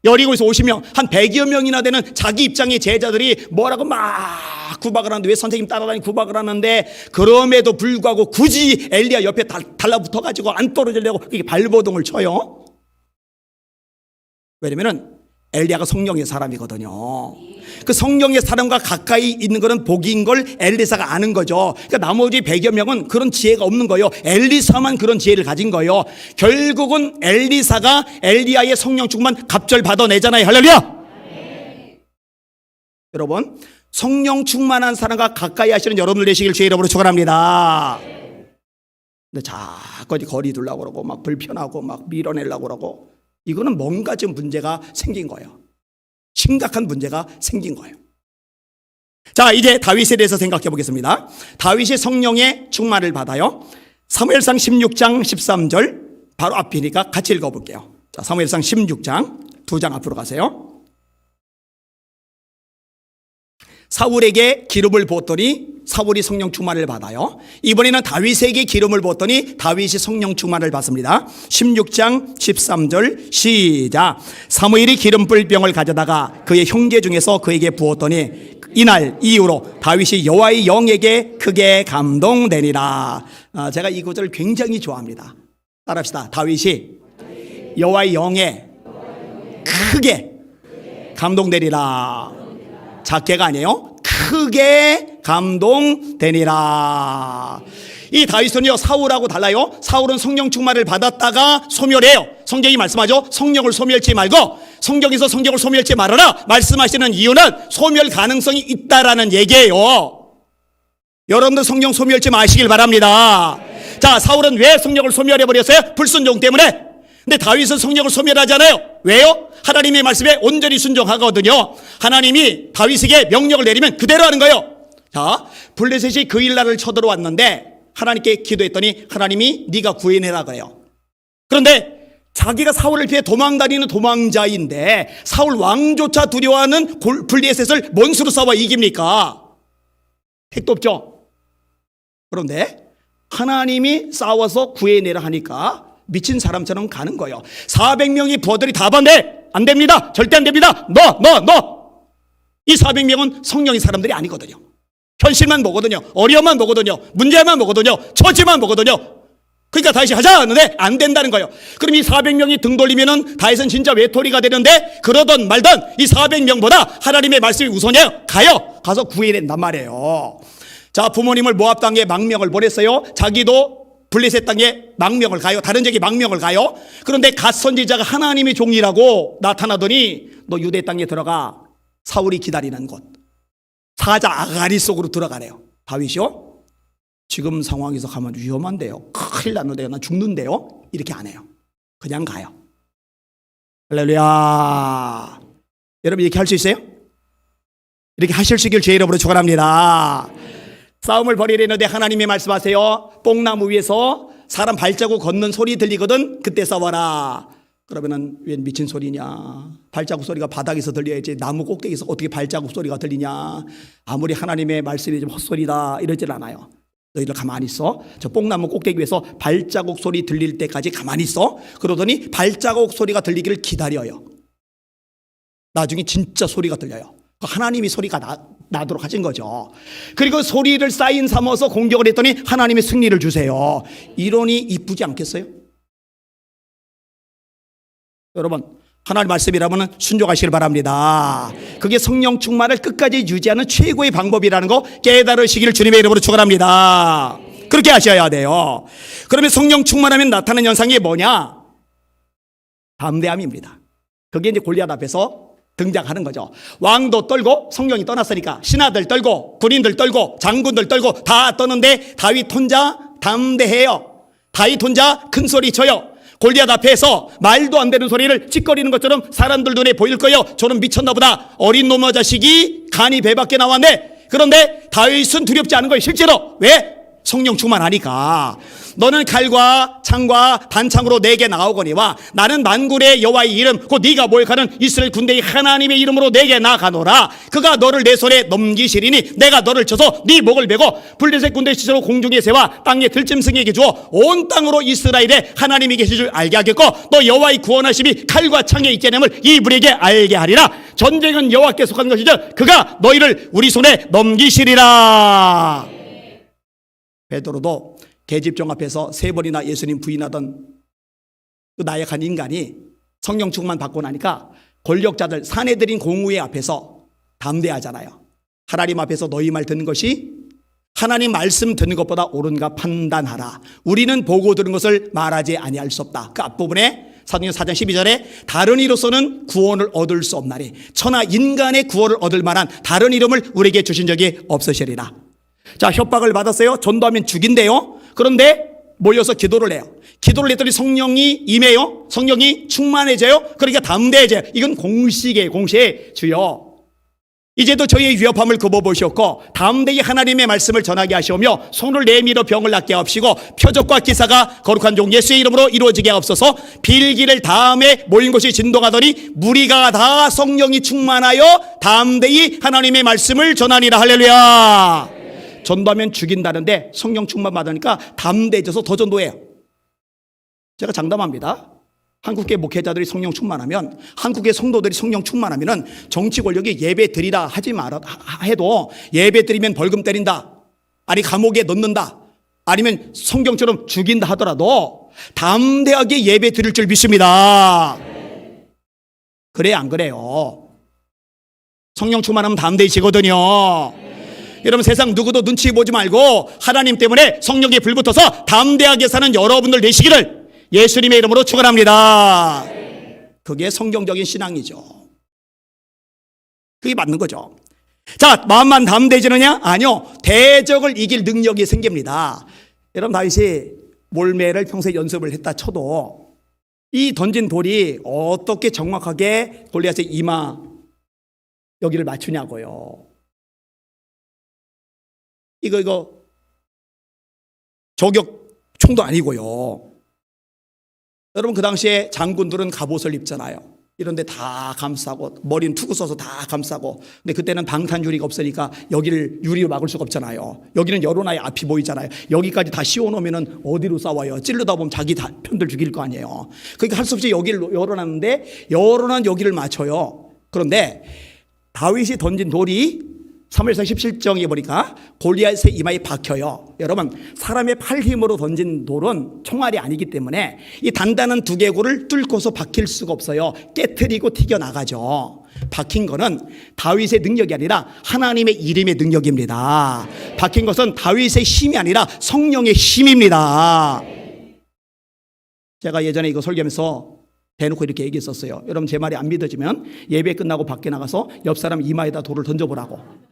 Speaker 1: 여리고에서 50명, 한 100여 명이나 되는 자기 입장의 제자들이 뭐라고 막 구박을 하는데, 왜 선생님 따라다니 구박을 하는데 그럼에도 불구하고 굳이 엘리야 옆에 달라붙어가지고 안 떨어지려고 이렇게 발버둥을 쳐요? 왜냐면은 엘리야가 성령의 사람이거든요. 그 성령의 사람과 가까이 있는 것은 복인 걸 엘리사가 아는 거죠. 그러니까 나머지 100여 명은 그런 지혜가 없는 거예요. 엘리사만 그런 지혜를 가진 거예요. 결국은 엘리사가 엘리야의 성령 충만 갑절 받아내잖아요. 할렐루야. 여러분, 성령 충만한 사람과 가까이 하시는 여러분들 되시길 주의 이름으로 축원합니다. 근데 자꾸 거리 두려고 그러고 막 불편하고 막 밀어내려고 그러고, 이거는 뭔가 좀 문제가 생긴 거예요. 심각한 문제가 생긴 거예요. 자, 이제 다윗에 대해서 생각해 보겠습니다. 다윗이 성령의 충만을 받아요. 사무엘상 16장 13절 바로 앞이니까 같이 읽어볼게요. 자, 사무엘상 16장 2장 앞으로 가세요. 사울에게 기름을 부었더니 사울이 성령 충만을 받아요. 이번에는 다윗에게 기름을 부었더니 다윗이 성령 충만을 받습니다. 16장 13절 시작. 사무엘이 기름불 병을 가져다가 그의 형제 중에서 그에게 부었더니 이날 이후로 다윗이 여호와의 영에게 크게 감동되니라. 제가 이 구절을 굉장히 좋아합니다. 따라합시다. 다윗이 여호와의 영에 크게 감동되리라. 작게가 아니에요. 크게 감동되니라. 이 다윗은요, 사울하고 달라요. 사울은 성령 충만을 받았다가 소멸해요. 성경이 말씀하죠. 성령을 소멸치 말고 성경에서 성령을 소멸치 말아라 말씀하시는 이유는 소멸 가능성이 있다라는 얘기예요. 여러분들 성령 소멸치 마시길 바랍니다. 자, 사울은 왜 성령을 소멸해버렸어요? 불순종 때문에. 근데 다윗은 성령을 소멸하잖아요. 왜요? 하나님의 말씀에 온전히 순종하거든요. 하나님이 다윗에게 명령을 내리면 그대로 하는 거예요. 자, 블레셋이 그 일날을 쳐들어왔는데 하나님께 기도했더니 하나님이 네가 구해내라 그래요. 그런데 자기가 사울을 피해 도망다니는 도망자인데 사울 왕조차 두려워하는 블레셋을 뭔 수로 싸워 이깁니까? 택도 없죠. 그런데 하나님이 싸워서 구해내라 하니까 미친 사람처럼 가는 거예요. 400명이 부하들이 다 반대. 안 됩니다. 절대 안 됩니다. 너. 이 400명은 성령의 사람들이 아니거든요. 현실만 보거든요. 어려움만 보거든요. 문제만 보거든요. 처지만 보거든요. 그러니까 다윗이 하자 하는데 안 된다는 거예요. 그럼 이 400명이 등 돌리면은 다윗은 진짜 외톨이가 되는데 그러던 말던 이 400명보다 하나님의 말씀이 우선이에요. 가서 구해낸단 말이에요. 자, 부모님을 모압 땅에 망명을 보냈어요. 자기도 블레셋 땅에 망명을 가요. 다른 지역에 망명을 가요. 그런데 갓 선지자가 하나님의 종이라고 나타나더니 너 유대 땅에 들어가. 사울이 기다리는 곳 사자 아가리 속으로 들어가래요. 다윗이요? 지금 상황에서 가면 위험한데요. 큰일 났는데요. 나 죽는데요. 이렇게 안 해요. 그냥 가요. 할렐루야. 여러분 이렇게 할 수 있어요? 이렇게 하실 수 있길 주의 이름으로 축원합니다. 싸움을 벌이려는데 하나님이 말씀하세요. 뽕나무 위에서 사람 발자국 걷는 소리 들리거든. 그때 싸워라. 그러면은 웬 미친 소리냐. 발자국 소리가 바닥에서 들려야지 나무 꼭대기에서 어떻게 발자국 소리가 들리냐. 아무리 하나님의 말씀이 좀 헛소리다 이러질 않아요. 너희들 가만히 있어. 저 뽕나무 꼭대기 위에서 발자국 소리 들릴 때까지 가만히 있어. 그러더니 발자국 소리가 들리기를 기다려요. 나중에 진짜 소리가 들려요. 하나님이 소리가 나도록 하신 거죠. 그리고 소리를 사인 삼아서 공격을 했더니 하나님이 승리를 주세요. 이론이 이쁘지 않겠어요? 여러분 하나님 말씀이라면 순종하시길 바랍니다. 그게 성령 충만을 끝까지 유지하는 최고의 방법이라는 거 깨달으시기를 주님의 이름으로 축원합니다. 그렇게 하셔야 돼요. 그러면 성령 충만하면 나타나는 현상이 뭐냐? 담대함입니다. 그게 이제 골리앗 앞에서 등장하는 거죠. 왕도 떨고 성령이 떠났으니까 신하들 떨고 군인들 떨고 장군들 떨고 다 떠는데 다윗 혼자 담대해요. 다윗 혼자 큰 소리 쳐요. 골리앗 앞에서 말도 안 되는 소리를 찌꺼리는 것처럼 사람들 눈에 보일 거예요. 저는 미쳤나 보다. 어린 놈의 자식이 간이 배 밖에 나왔네. 그런데 다윗은 두렵지 않은 거예요. 실제로. 왜? 성령 충만하니까. 너는 칼과 창과 단창으로 내게 나오거니와 나는 만군의 여호와의 이름 곧 네가 모욕하는 이스라엘 군대의 하나님의 이름으로 내게 나가노라. 그가 너를 내 손에 넘기시리니 내가 너를 쳐서 네 목을 베고 블레셋 군대 시체로 공중에 세워 땅에 들짐승에게 주어 온 땅으로 이스라엘에 하나님이 계실 줄 알게 하겠고 너 여호와의 구원하심이 칼과 창에 있겠음을 이불에게 알게 하리라. 전쟁은 여호와께 속한 것이죠 그가 너희를 우리 손에 넘기시리라. 베드로도 계집종 앞에서 3번이나 예수님 부인하던 그 나약한 인간이 성령 충만 받고 나니까 권력자들 사내들인 공의회 앞에서 담대하잖아요. 하나님 앞에서 너희 말 듣는 것이 하나님 말씀 듣는 것보다 옳은가 판단하라. 우리는 보고 들은 것을 말하지 아니할 수 없다. 그 앞부분에 사도행전 4장 12절에 다른 이로서는 구원을 얻을 수 없나니 천하 인간의 구원을 얻을 만한 다른 이름을 우리에게 주신 적이 없으시리라. 자, 협박을 받았어요. 전도하면 죽인대요. 그런데 모여서 기도를 해요. 기도를 했더니 성령이 임해요. 성령이 충만해져요. 그러니까 담대해져요. 이건 공식이에요. 공식. 주여 이제도 저희의 위협함을 굽어보셨고 담대히 하나님의 말씀을 전하게 하시오며 손을 내밀어 병을 낫게 하옵시고 표적과 기사가 거룩한 종 예수의 이름으로 이루어지게 하옵소서. 빌기를 다음에 모인 곳이 진동하더니 무리가 다 성령이 충만하여 담대히 하나님의 말씀을 전하니라. 할렐루야. 전도하면 죽인다는데 성령 충만 받으니까 담대해져서 더 전도해요. 제가 장담합니다. 한국의 목회자들이 성령 충만하면, 한국의 성도들이 성령 충만하면 정치 권력이 예배 드리라 하지 말아 해도 예배 드리면 벌금 때린다, 아니 감옥에 넣는다, 아니면 성경처럼 죽인다 하더라도 담대하게 예배 드릴 줄 믿습니다. 그래야 안 그래요? 성령 충만하면 담대해지거든요. 여러분, 세상 누구도 눈치 보지 말고 하나님 때문에 성령에 불붙어서 담대하게 사는 여러분들 되시기를 예수님의 이름으로 축원합니다. 그게 성경적인 신앙이죠. 그게 맞는 거죠. 자, 마음만 담대해지느냐? 아니요. 대적을 이길 능력이 생깁니다. 여러분, 다윗이 몰매를 평소에 연습을 했다 쳐도 이 던진 돌이 어떻게 정확하게 골리앗의 이마 여기를 맞추냐고요. 이거 저격 총도 아니고요. 여러분, 그 당시에 장군들은 갑옷을 입잖아요. 이런데 다 감싸고 머리는 투구 써서 다 감싸고. 근데 그때는 방탄 유리가 없으니까 여기를 유리로 막을 수가 없잖아요. 여기는 여론아의 앞이 보이잖아요. 여기까지 다 씌워놓으면 어디로 싸워요? 찌르다 보면 자기 편들 죽일 거 아니에요. 그러니까 할 수 없이 여기를 열어놨는데 열어놓은 여기를 맞춰요. 그런데 다윗이 던진 돌이 사무엘상 17장에 보니까 골리앗의 이마에 박혀요. 여러분, 사람의 팔 힘으로 던진 돌은 총알이 아니기 때문에 이 단단한 두개골을 뚫고서 박힐 수가 없어요. 깨트리고 튀겨나가죠. 박힌 거는 다윗의 능력이 아니라 하나님의 이름의 능력입니다. 박힌 것은 다윗의 힘이 아니라 성령의 힘입니다. 제가 예전에 이거 설교하면서 대놓고 이렇게 얘기했었어요. 여러분, 제 말이 안 믿어지면 예배 끝나고 밖에 나가서 옆 사람 이마에다 돌을 던져보라고.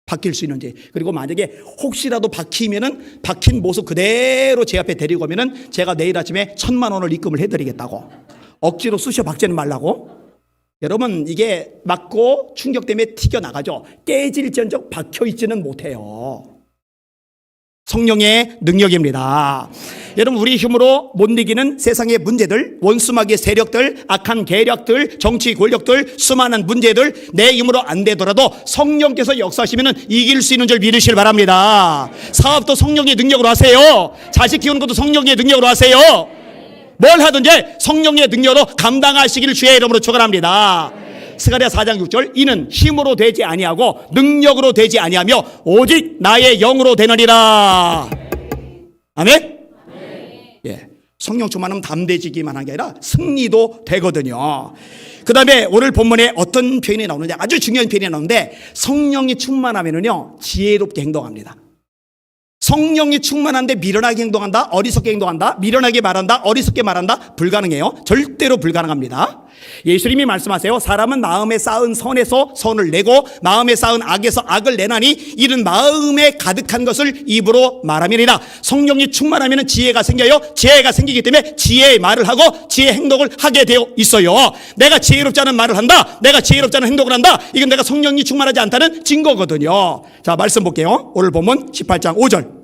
Speaker 1: 박힐 수 있는지. 그리고 만약에 혹시라도 박히면은 박힌 모습 그대로 제 앞에 데리고 오면은 제가 내일 아침에 1,000만 원을 입금을 해드리겠다고. 억지로 쑤셔 박지는 말라고. 여러분, 이게 맞고 충격 때문에 튀겨나가죠. 깨질지언정 박혀있지는 못해요. 성령의 능력입니다. 여러분, 우리 힘으로 못 이기는 세상의 문제들, 원수마귀의 세력들, 악한 계략들, 정치 권력들, 수많은 문제들 내 힘으로 안 되더라도 성령께서 역사하시면 이길 수 있는 줄 믿으시길 바랍니다. 사업도 성령의 능력으로 하세요. 자식 키우는 것도 성령의 능력으로 하세요. 뭘 하든지 성령의 능력으로 감당하시기를 주의 이름으로 축원합니다. 스가랴 4장 6절, 이는 힘으로 되지 아니하고 능력으로 되지 아니하며 오직 나의 영으로 되느니라. 아멘? 예, 성령 충만하면 담대해지기만 한 게 아니라 승리도 되거든요. 그 다음에 오늘 본문에 어떤 표현이 나오느냐, 아주 중요한 표현이 나오는데, 성령이 충만하면은요 지혜롭게 행동합니다. 성령이 충만한데 미련하게 행동한다, 어리석게 행동한다, 미련하게 말한다, 어리석게 말한다, 불가능해요. 절대로 불가능합니다. 예수님이 말씀하세요. 사람은 마음에 쌓은 선에서 선을 내고 마음에 쌓은 악에서 악을 내나니 이는 마음에 가득한 것을 입으로 말함이니라. 성령이 충만하면 지혜가 생겨요. 지혜가 생기기 때문에 지혜의 말을 하고 지혜의 행동을 하게 되어 있어요. 내가 지혜롭지 않은 말을 한다, 내가 지혜롭지 않은 행동을 한다, 이건 내가 성령이 충만하지 않다는 증거거든요. 자, 말씀 볼게요. 오늘 본문 18장 5절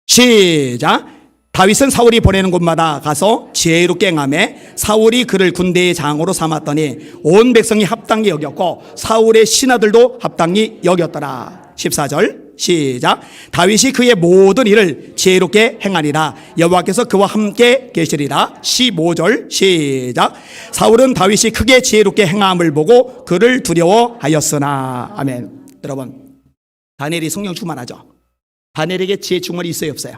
Speaker 1: 시작. 다윗은 사울이 보내는 곳마다 가서 지혜롭게 행하매 사울이 그를 군대의 장으로 삼았더니 온 백성이 합당히 여겼고 사울의 신하들도 합당히 여겼더라. 14절 시작. 다윗이 그의 모든 일을 지혜롭게 행하니라. 여호와께서 그와 함께 계시리라. 15절 시작. 사울은 다윗이 크게 지혜롭게 행함을 보고 그를 두려워하였으나. 아멘. 여러분, 다니엘이 성령 충만하죠. 다니엘에게 지혜 충만이 있어요, 없어요?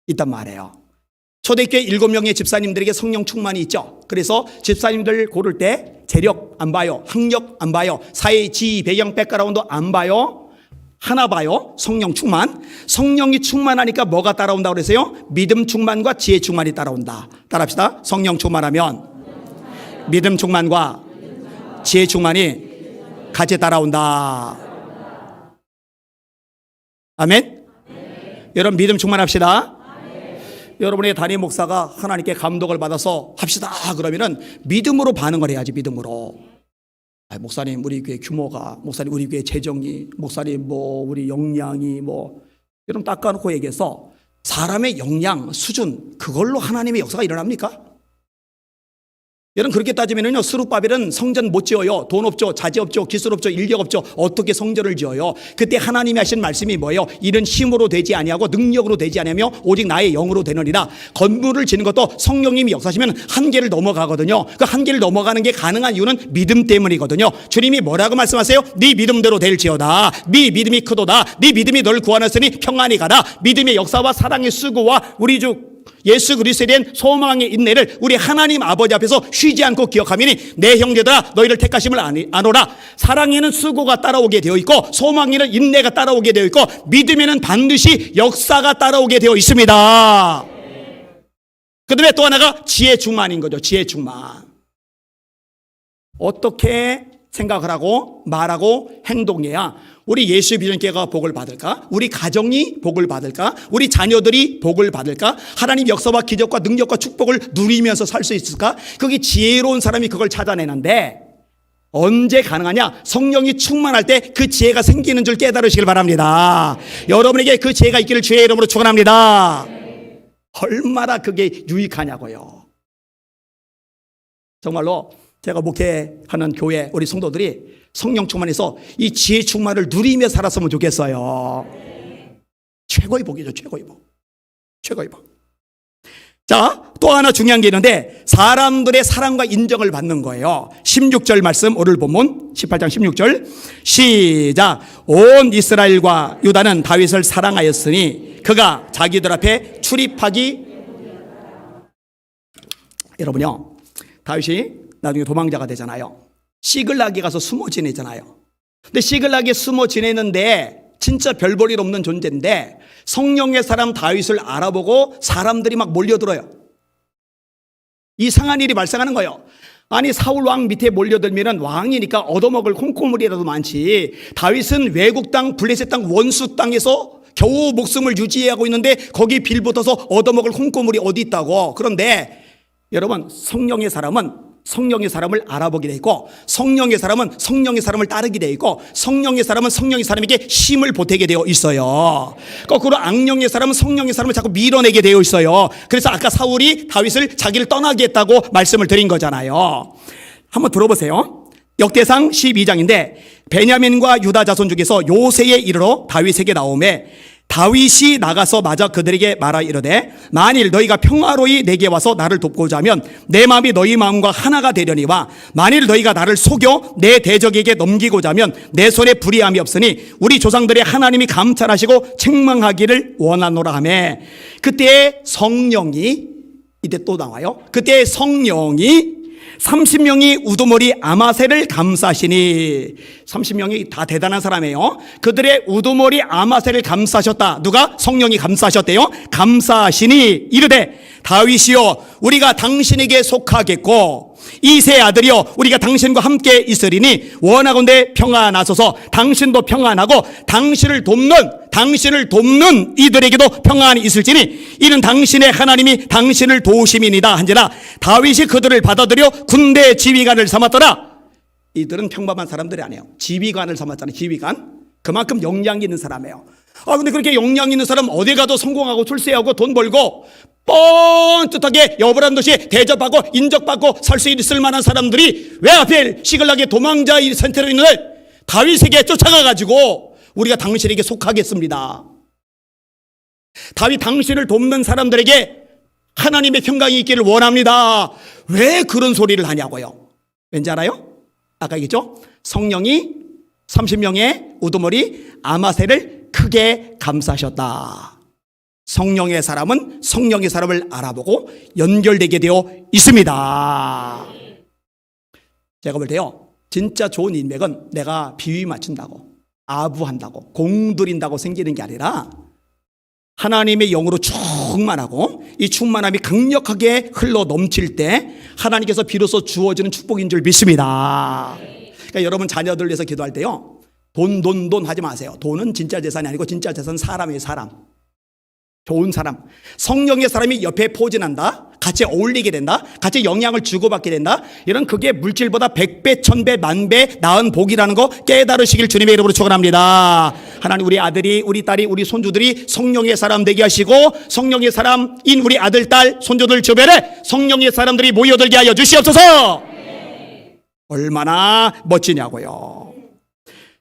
Speaker 1: 있단 말이에요. 초대교회 7명의 집사님들에게 성령 충만이 있죠. 그래서 집사님들 고를 때 재력 안 봐요, 학력 안 봐요, 사회 지위 배경 백그라운드 안 봐요. 하나 봐요, 성령 충만. 성령이 충만하니까 뭐가 따라온다고 그랬어요? 믿음 충만과 지혜 충만이 따라온다. 따라합시다. 성령 충만하면 믿음 충만과 지혜 충만이 같이 따라온다. 아멘. 여러분, 믿음 충만합시다. 여러분의 담임 목사가 하나님께 감독을 받아서 합시다 그러면은 믿음으로 반응을 해야지. 믿음으로. 목사님 우리 교회 규모가, 목사님 우리 교회 재정이, 목사님 우리 역량이 이런 닦아놓고 얘기해서 사람의 역량 수준 그걸로 하나님의 역사가 일어납니까? 여러분 그렇게 따지면요, 스룹바벨은 성전 못 지어요. 돈 없죠, 자재 없죠, 기술 없죠, 인력 없죠. 어떻게 성전을 지어요? 그때 하나님이 하신 말씀이 뭐예요? 이는 힘으로 되지 아니하고 능력으로 되지 아니하며 오직 나의 영으로 되느니라. 건물을 지는 것도 성령님이 역사하시면 한계를 넘어가거든요. 그 한계를 넘어가는 게 가능한 이유는 믿음 때문이거든요. 주님이 뭐라고 말씀하세요? 네 믿음대로 될지어다. 네 믿음이 크도다. 네 믿음이 널 구원하였으니 평안히 가라. 믿음의 역사와 사랑의 수고와 우리 주 예수 그리스도에 대한 소망의 인내를 우리 하나님 아버지 앞에서 쉬지 않고 기억하면 내 형제들아 너희를 택하심을 아노라. 사랑에는 수고가 따라오게 되어 있고 소망에는 인내가 따라오게 되어 있고 믿음에는 반드시 역사가 따라오게 되어 있습니다. 그 다음에 또 하나가 지혜 충만인 거죠. 지혜 충만. 어떻게 생각을 하고 말하고 행동해야 우리 예수 비전교회가 복을 받을까? 우리 가정이 복을 받을까? 우리 자녀들이 복을 받을까? 하나님 역사와 기적과 능력과 축복을 누리면서 살 수 있을까? 그게 지혜로운 사람이 그걸 찾아내는데 언제 가능하냐? 성령이 충만할 때 그 지혜가 생기는 줄 깨달으시길 바랍니다. 여러분에게 그 지혜가 있기를 주의 이름으로 축원합니다. 얼마나 그게 유익하냐고요. 정말로 제가 목회하는 교회 우리 성도들이 성령 충만해서 이 지혜 충만을 누리며 살았으면 좋겠어요. 최고의 복이죠. 최고의 복. 최고의 복. 자, 또 하나 중요한 게 있는데 사람들의 사랑과 인정을 받는 거예요. 16절 말씀 오늘 본문 18장 16절 시작. 온 이스라엘과 유다는 다윗을 사랑하였으니 그가 자기들 앞에 출입하기. 여러분요, 다윗이 나중에 도망자가 되잖아요. 시글락에 가서 숨어 지내잖아요. 근데 시글락에 숨어 지내는데 진짜 별 볼 일 없는 존재인데 성령의 사람 다윗을 알아보고 사람들이 막 몰려들어요. 이상한 일이 발생하는 거예요. 아니 사울 왕 밑에 몰려들면 왕이니까 얻어먹을 콩고물이라도 많지. 다윗은 외국 땅, 블레셋 땅, 원수 땅에서 겨우 목숨을 유지하고 있는데 거기 빌붙어서 얻어먹을 콩고물이 어디 있다고. 그런데 여러분 성령의 사람은 성령의 사람을 알아보게 돼 있고 성령의 사람은 성령의 사람을 따르게 돼 있고 성령의 사람은 성령의 사람에게 힘을 보태게 되어 있어요. 거꾸로 악령의 사람은 성령의 사람을 자꾸 밀어내게 되어 있어요. 그래서 아까 사울이 다윗을 자기를 떠나게 했다고 말씀을 드린 거잖아요. 한번 들어보세요. 역대상 12장인데 베냐민과 유다 자손 중에서 요새에 이르러 다윗에게 나오매 다윗이 나가서 맞아 그들에게 말하 이르되 만일 너희가 평화로이 내게 와서 나를 돕고자 하면 내 마음이 너희 마음과 하나가 되려니와 만일 너희가 나를 속여 내 대적에게 넘기고자 하면 내 손에 불의함이 없으니 우리 조상들의 하나님이 감찰하시고 책망하기를 원하노라 하매 그때 성령이 이때 또 나와요. 그때 성령이 30명이 우두머리 아마새를 감싸시니 30명이 다 대단한 사람이에요. 그들의 우두머리 아마새를 감싸셨다. 누가? 성령이 감싸셨대요. 감싸시니 이르되 다윗이여 우리가 당신에게 속하겠고 이 세 아들이여 우리가 당신과 함께 있으리니 원하건대 평안하소서. 당신도 평안하고 당신을 돕는 이들에게도 평안이 있을지니 이는 당신의 하나님이 당신을 도우심이니이다 한지라. 다윗이 그들을 받아들여 군대 지휘관을 삼았더라. 이들은 평범한 사람들이 아니에요. 지휘관을 삼았잖아요. 지휘관. 그만큼 역량이 있는 사람이에요. 근데 그렇게 역량 있는 사람 어디 가도 성공하고 출세하고 돈 벌고 뻔뜻하게 여벌한 도시에 대접하고 인정받고 살 수 있을 만한 사람들이 왜 하필 시글락의 도망자 상태로 있는 다윗에게 쫓아가가지고 우리가 당신에게 속하겠습니다. 다윗 당신을 돕는 사람들에게 하나님의 평강이 있기를 원합니다. 왜 그런 소리를 하냐고요. 왠지 알아요? 아까 얘기했죠? 성령이 30명의 우두머리 아마새를 크게 감싸셨다. 성령의 사람은 성령의 사람을 알아보고 연결되게 되어 있습니다. 제가 볼 때요, 진짜 좋은 인맥은 내가 비위 맞춘다고, 아부한다고, 공들인다고 생기는 게 아니라 하나님의 영으로 충만하고 이 충만함이 강력하게 흘러 넘칠 때 하나님께서 비로소 주어지는 축복인 줄 믿습니다. 그러니까 여러분 자녀들 위해서 기도할 때요, 돈 하지 마세요. 돈은 진짜 재산이 아니고 진짜 재산은 사람이에요. 사람. 좋은 사람. 성령의 사람이 옆에 포진한다. 같이 어울리게 된다, 같이 영향을 주고받게 된다, 이런 그게 물질보다 100배, 1000배, 만배 나은 복이라는 거 깨달으시길 주님의 이름으로 축원합니다. 하나님, 우리 아들이, 우리 딸이, 우리 손주들이 성령의 사람 되게 하시고, 성령의 사람인 우리 아들, 딸, 손주들 주변에 성령의 사람들이 모여들게 하여 주시옵소서. 얼마나 멋지냐고요.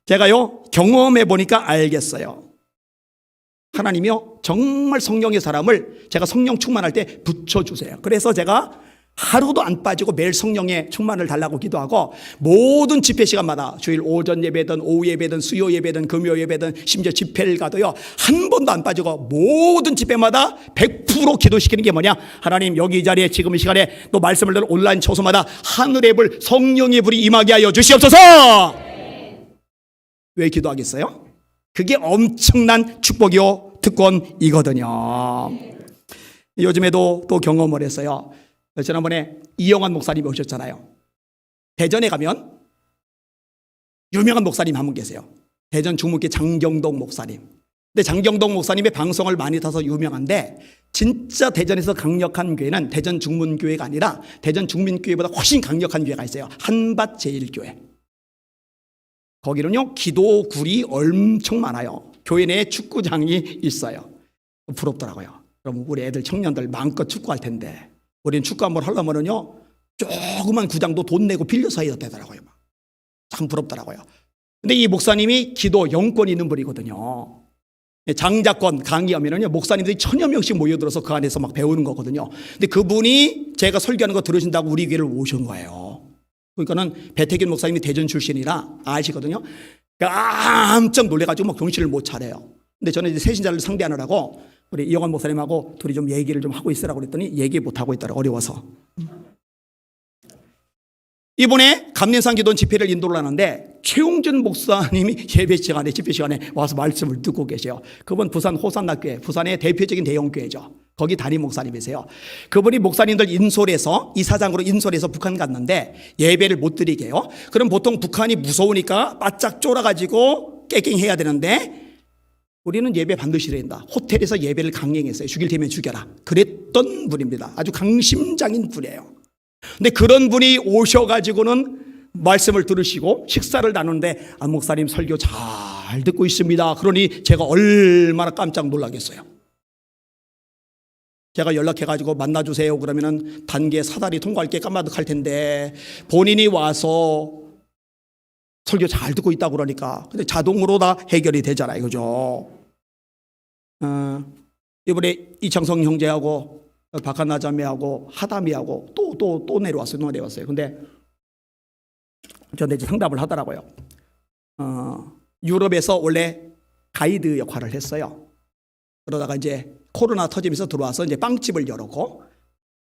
Speaker 1: 제가요 경험해 보니까 알겠어요. 하나님이요 정말 성령의 사람을 제가 성령 충만할 때 붙여주세요. 그래서 제가 하루도 안 빠지고 매일 성령의 충만을 달라고 기도하고, 모든 집회 시간마다 주일 오전 예배든 오후 예배든 수요 예배든 금요 예배든 심지어 집회를 가도요 한 번도 안 빠지고 모든 집회마다 100% 기도시키는 게 뭐냐, 하나님 여기 이 자리에 지금 이 시간에 또 말씀을 들은 온라인 초소마다 하늘의 불, 성령의 불이 임하게 하여 주시옵소서. 왜 기도하겠어요? 그게 엄청난 축복이요 특권이거든요. 요즘에도 또 경험을 했어요. 지난번에 이영환 목사님이 오셨잖아요. 대전에 가면 유명한 목사님 한 분 계세요. 대전 중문교 장경동 목사님. 근데 장경동 목사님의 방송을 많이 타서 유명한데, 진짜 대전에서 강력한 교회는 대전 중문교회가 아니라 대전 중문교회보다 훨씬 강력한 교회가 있어요. 한밭제일교회. 거기는요 기도굴이 엄청 많아요. 교회 내에 축구장이 있어요. 부럽더라고요. 그럼 우리 애들 청년들 마음껏 축구할 텐데, 우리는 축구 한번 하려면은요 조그만 구장도 돈 내고 빌려서 해야 되더라고요. 참 부럽더라고요. 근데 이 목사님이 기도 영권이 있는 분이거든요. 장자권 강의하면은요 목사님들이 1000여 명씩 모여들어서 그 안에서 막 배우는 거거든요. 근데 그분이 제가 설교하는 거 들으신다고 우리 교회를 오신 거예요. 그러니까는 배태균 목사님이 대전 출신이라 아시거든요. 깜짝 놀래가지고 막 정신을 못 차려요. 근데 저는 이제 새신자를 상대하느라고 우리 이영환 목사님하고 둘이 좀 얘기를 좀 하고 있으라고 그랬더니 얘기 못 하고 있더라, 어려워서. 이번에 감림산 기도원 집회를 인도를 하는데 최용준 목사님이 예배 시간에, 집회 시간에 와서 말씀을 듣고 계세요. 그분 부산 호산나교회, 부산의 대표적인 대형교회죠. 거기 담임 목사님이세요. 그분이 목사님들 인솔해서, 이사장으로 인솔해서 북한 갔는데 예배를 못 드리게 해요. 그럼 보통 북한이 무서우니까 바짝 쫄아가지고 깨갱해야 되는데, 우리는 예배 반드시 드린다. 호텔에서 예배를 강행했어요. 죽일 테면 죽여라. 그랬던 분입니다. 아주 강심장인 분이에요. 근데 그런 분이 오셔가지고는 말씀을 들으시고 식사를 나누는데, 안 목사님 설교 잘 듣고 있습니다. 그러니 제가 얼마나 깜짝 놀라겠어요. 제가 연락해가지고 만나주세요 그러면은 단계 사다리 통과할 게 까마득할 텐데, 본인이 와서 설교 잘 듣고 있다고 그러니까 근데 자동으로 다 해결이 되잖아요, 그죠? 이번에 이창성 형제하고 박한나 자매하고 하담이하고 또 내려왔어요. 근데 저한테 이제 상담을 하더라고요. 유럽에서 원래 가이드 역할을 했어요. 그러다가 이제 코로나 터지면서 들어와서 이제 빵집을 열었고,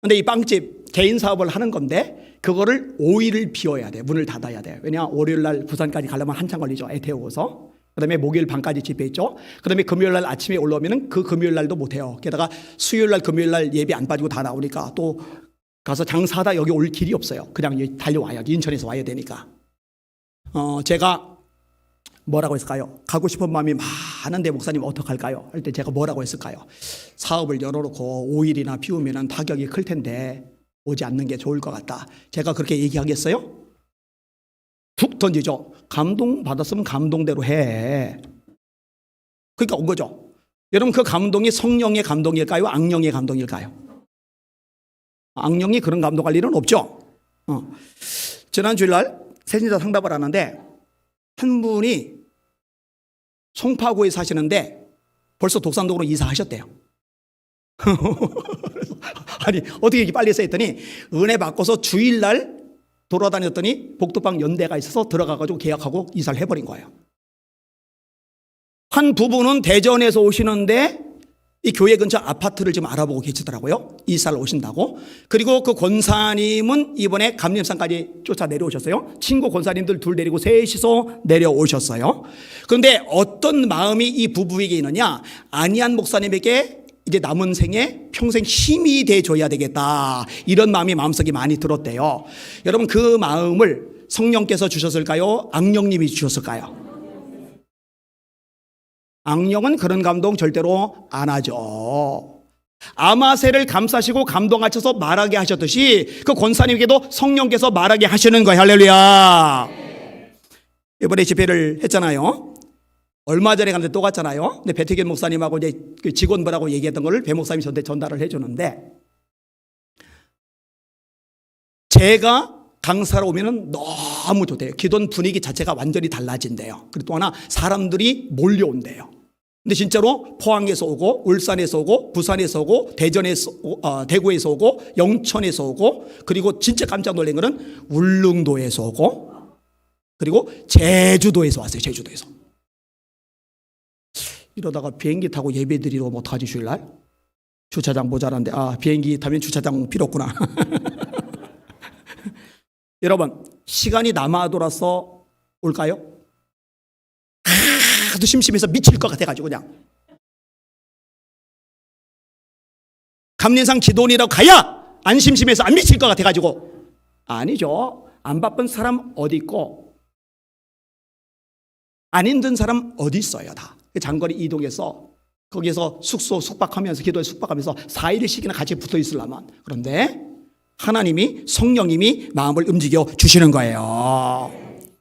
Speaker 1: 근데 이 빵집 개인 사업을 하는 건데 그거를 5일을 비워야 돼. 문을 닫아야 돼. 왜냐, 월요일 날 부산까지 가려면 한참 걸리죠. 애 태우고서. 그다음에 목요일 밤까지 집회 있죠. 그다음에 금요일 날 아침에 올라오면은 그 금요일 날도 못 해요. 게다가 수요일 날 금요일 날 예배 안 빠지고 다 나오니까 또 가서 장사하다 여기 올 길이 없어요. 그냥 달려와야지. 인천에서 와야 되니까. 제가 뭐라고 했을까요? 가고 싶은 마음이 많은데 목사님 어떡할까요? 할 때 제가 뭐라고 했을까요? 사업을 열어놓고 5일이나 비우면 타격이 클 텐데 오지 않는 게 좋을 것 같다. 제가 그렇게 얘기하겠어요? 툭 던지죠. 감동받았으면 감동대로 해. 그러니까 온 거죠. 여러분, 그 감동이 성령의 감동일까요? 악령의 감동일까요? 악령이 그런 감동할 일은 없죠. 지난 주일날 새신자 상담을 하는데 한 분이 송파구에 사시는데 벌써 독산동으로 이사하셨대요. 아니 어떻게 이렇게 빨리 했어 했더니 은혜 받고서 주일날 돌아다녔더니 복도방 연대가 있어서 들어가가지고 계약하고 이사를 해버린 거예요. 한 부부는 대전에서 오시는데 이 교회 근처 아파트를 지금 알아보고 계시더라고요. 이사를 오신다고. 그리고 그 권사님은 이번에 감림산까지 쫓아 내려오셨어요. 친구 권사님들 둘 데리고 셋이서 내려오셨어요. 그런데 어떤 마음이 이 부부에게 있느냐, 안희한 목사님에게 이제 남은 생에 평생 힘이 돼줘야 되겠다, 이런 마음이 마음속에 많이 들었대요. 여러분, 그 마음을 성령께서 주셨을까요? 악령님이 주셨을까요? 악령은 그런 감동 절대로 안 하죠. 아마새를 감싸시고 감동하셔서 말하게 하셨듯이 그 권사님에게도 성령께서 말하게 하시는 거예요. 할렐루야. 이번에 집회를 했잖아요. 얼마 전에 갔는데 또 갔잖아요. 근데 배태균 목사님하고 이제 그 직원들하고 얘기했던 거를 배 목사님이 저한테 전달을 해주는데, 제가 강사로 오면은 너무 좋대요. 기도 분위기 자체가 완전히 달라진대요. 그리고 또 하나 사람들이 몰려온대요. 근데 진짜로 포항에서 오고 울산에서 오고 부산에서 오고 대구에서 오고 영천에서 오고, 그리고 진짜 깜짝 놀란 거는 울릉도에서 오고, 그리고 제주도에서 왔어요. 제주도에서. 이러다가 비행기 타고 예배 드리러 오면 어떡하지? 주일날 주차장 모자란데, 비행기 타면 주차장 필요 없구나. 여러분, 시간이 남아 돌아서 올까요? 하도 심심해서 미칠 것 같아가지고 그냥 감리산 기도원이라고 가야 안 심심해서 안 미칠 것 같아가지고. 아니죠. 안 바쁜 사람 어디 있고 안 힘든 사람 어디 있어요. 다 장거리 이동해서 거기에서 숙소 숙박하면서, 기도에 숙박하면서 4일씩이나 같이 붙어 있으려면. 그런데 하나님이, 성령님이 마음을 움직여 주시는 거예요.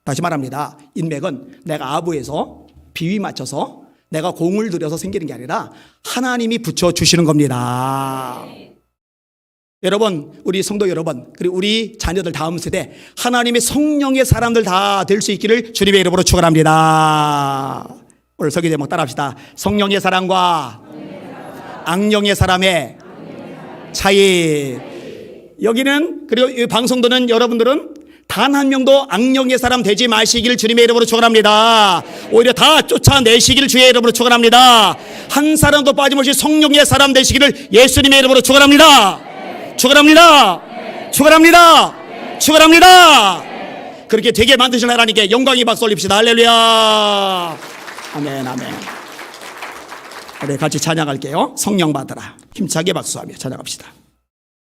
Speaker 1: 다시 말합니다. 인맥은 내가 아부에서 비위 맞춰서 내가 공을 들여서 생기는 게 아니라 하나님이 붙여주시는 겁니다. 여러분, 우리 성도 여러분, 그리고 우리 자녀들 다음 세대, 하나님의 성령의 사람들 다 될 수 있기를 주님의 이름으로 축원합니다. 오늘 설교 제목 따라합시다. 성령의 사람과 악령의 사람의 차이. 여기는, 그리고 이 방송도는 여러분들은 단 한 명도 악령의 사람 되지 마시길 주님의 이름으로 축원합니다. 오히려 다 쫓아내시기를 주의 이름으로 축원합니다. 한 사람도 빠짐없이 성령의 사람 되시기를 예수님의 이름으로 축원합니다. 축원합니다. 축원합니다. 축원합니다. 그렇게 되게 만드실 하나님께 영광의 박수 올립시다. 할렐루야. 아멘, 아멘. 우리 같이 찬양할게요. 성령 받으라. 힘차게 박수하며 찬양합시다.